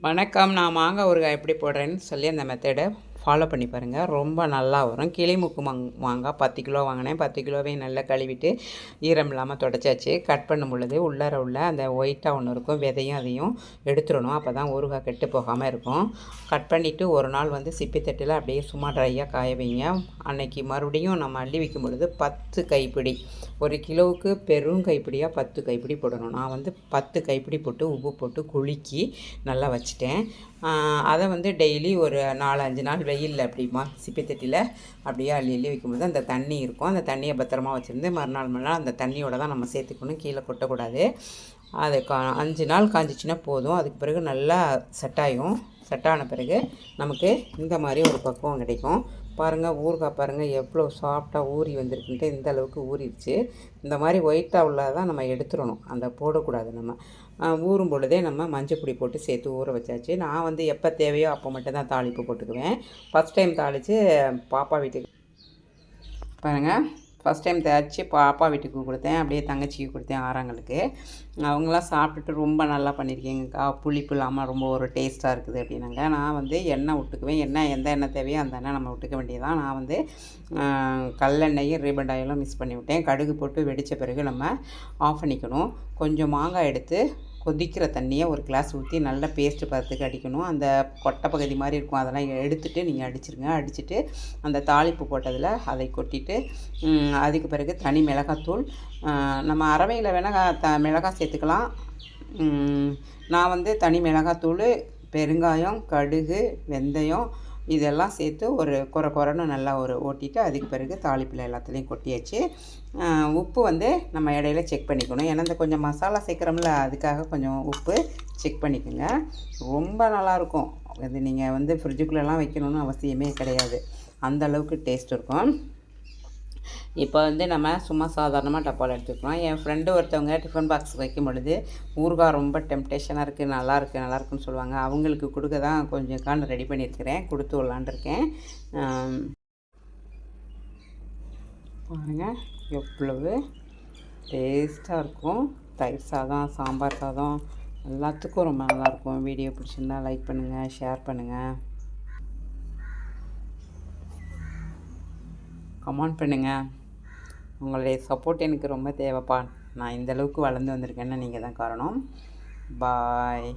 வணக்கம். நான் மாங்காய் ஊறுகாய் எப்படி போடுறேன்னு சொல்லி அந்த மெத்தடை ஃபாலோ பண்ணி பாருங்கள். ரொம்ப நல்லா வரும். கிளிமுக்கு மாங்காய் 10 கிலோ வாங்கினேன். 10 கிலோவையும் நல்லா கழுவிட்டு ஈரம் இல்லாமல் துடைச்சாச்சு. கட் பண்ணும் பொழுது உள்ளார உள்ள அந்த ஒயிட்டாக ஒன்று இருக்கும், விதையும் அதையும் எடுத்துடணும். அப்போ தான் ஊறுகாய் கெட்டு போகாமல் இருக்கும். கட் பண்ணிவிட்டு ஒரு நாள் சிப்பி தட்டில் அப்படியே சும்மா ட்ரையாக காய வைங்க. அன்னைக்கு மறுபடியும் நம்ம அள்ளி வைக்கும் பொழுது 10 கைப்பிடி, ஒரு கிலோவுக்கு பெரும் கைப்பிடியாக 10 கைப்பிடி போடணும். நான் 10 கைப்பிடி போட்டு உப்பு போட்டு குலுக்கி நல்லா வச்சுட்டேன். அதை டெய்லி ஒரு 4-5 நாள் வெயிலில் அப்படிமா சிப்பி தட்டியில் அப்படியே அள்ளி வைக்கும்போது அந்த தண்ணி இருக்கும். அந்த தண்ணியை பத்திரமா வச்சுருந்து மறுநாள் அந்த தண்ணியோட தான் நம்ம சேர்த்துக்கணும், கீழே கொட்டக்கூடாது. அது 5 நாள் காஞ்சிச்சின்னா போதும். அதுக்கு பிறகு நல்லா செட்டாகும். செட்டான பிறகு நமக்கு இந்த மாதிரி ஒரு பக்குவம் கிடைக்கும். பாருங்கள், ஊறுகாய் பாருங்கள் எவ்வளோ சாஃப்டாக ஊறி வந்திருக்குன்ட்டு. இந்த அளவுக்கு ஊறிடுச்சு. இந்த மாதிரி ஒயிட்டாக உள்ளதான் நம்ம எடுத்துடணும், அந்த போடக்கூடாது. நம்ம ஊறும் பொழுதே நம்ம மஞ்சள் பொடி போட்டு சேர்த்து ஊற வச்சாச்சு. நான் எப்போ தேவையோ அப்போ மட்டும்தான் தாளிப்பு போட்டுக்குவேன். ஃபஸ்ட் டைம் தாளித்து பாப்பா வீட்டுக்கு பாருங்கள், ஃபஸ்ட் டைம் தயாரித்து பாப்பா வீட்டுக்கு கொடுத்தேன். அப்படியே தங்கச்சிக்கு கொடுத்தேன், ஆறாங்களுக்கு. அவங்களாம் சாப்பிட்டுட்டு ரொம்ப நல்லா பண்ணியிருக்கீங்கக்கா, புளிப்பு இல்லாமல் ரொம்ப ஒரு டேஸ்ட்டாக இருக்குது அப்படின்னாங்க. நான் எண்ணெய் விட்டுக்குவேன். எந்த எண்ணெய் தேவையோ அந்த எண்ணெய் நம்ம விட்டுக்க வேண்டியதான். நான் கல்லெண்ணெயும் ரீபண்ட் ஆயிலும் மிக்ஸ் பண்ணி விட்டேன். கடுகு போட்டு வெடித்த பிறகு நம்ம ஆஃப் பண்ணிக்கணும். கொஞ்சம் மாங்காய் எடுத்து கொதிக்கிற தண்ணியை ஒரு கிளாஸ் ஊற்றி நல்லா பேஸ்ட்டு பதத்துக்கு அடிக்கணும். அந்த கொட்டை பகுதி மாதிரி இருக்கும், அதெல்லாம் எடுத்துகிட்டு நீங்கள் அடிச்சிருங்க. அடிச்சுட்டு அந்த தாளிப்பு போட்டதில் அதை கொட்டிட்டு அதுக்கு பிறகு தனி மிளகாத்தூள், நம்ம அரவையில் வேணால் மிளகாய் சேர்த்துக்கலாம். நான் தனி மிளகாத்தூள், பெருங்காயம், கடுகு, வெந்தயம் இதெல்லாம் சேர்த்து ஒரு குறைன்னு நல்லா ஓட்டிட்டு அதுக்கு பிறகு தாளிப்பில் எல்லாத்துலேயும் கொட்டியாச்சு. உப்பு நம்ம இடையில செக் பண்ணிக்கணும். ஏன்னா கொஞ்சம் மசாலா சேர்க்குறோம்ல, அதுக்காக கொஞ்சம் உப்பு செக் பண்ணிக்கோங்க. ரொம்ப நல்லாயிருக்கும். இது நீங்கள் ஃப்ரிட்ஜுக்குள்ளெல்லாம் வைக்கணும்னு அவசியமே கிடையாது, அந்த அளவுக்கு டேஸ்ட் இருக்கும். இப்போ நம்ம சும்மா சாதாரணமாக டப்பாவில் எடுத்துக்கலாம். என் ஃப்ரெண்டு ஒருத்தவங்க டிஃபன் பாக்ஸ் வைக்கும் பொழுது ஊறுகாய் ரொம்ப டெம்டேஷனாக இருக்குது, நல்லாயிருக்குன்னு சொல்லுவாங்க. அவங்களுக்கு கொடுக்க தான் கொஞ்சம் கான் ரெடி பண்ணியிருக்கிறேன், கொடுத்து விடலான்னு இருக்கேன். பாருங்கள் எவ்வளவு டேஸ்ட்டாக இருக்கும். தயிர் சாதம், சாம்பார் சாதம் எல்லாத்துக்கும் ரொம்ப நல்லாயிருக்கும். வீடியோ பிடிச்சிருந்தா லைக் பண்ணுங்கள், ஷேர் பண்ணுங்கள், கமெண்ட் பண்ணுங்கள். உங்களுடைய சப்போர்ட் எனக்கு ரொம்ப தேவைப்பா. நான் இந்தளவுக்கு வளர்ந்து வந்திருக்கேன்னா நீங்கள் தான் காரணம். பாய்.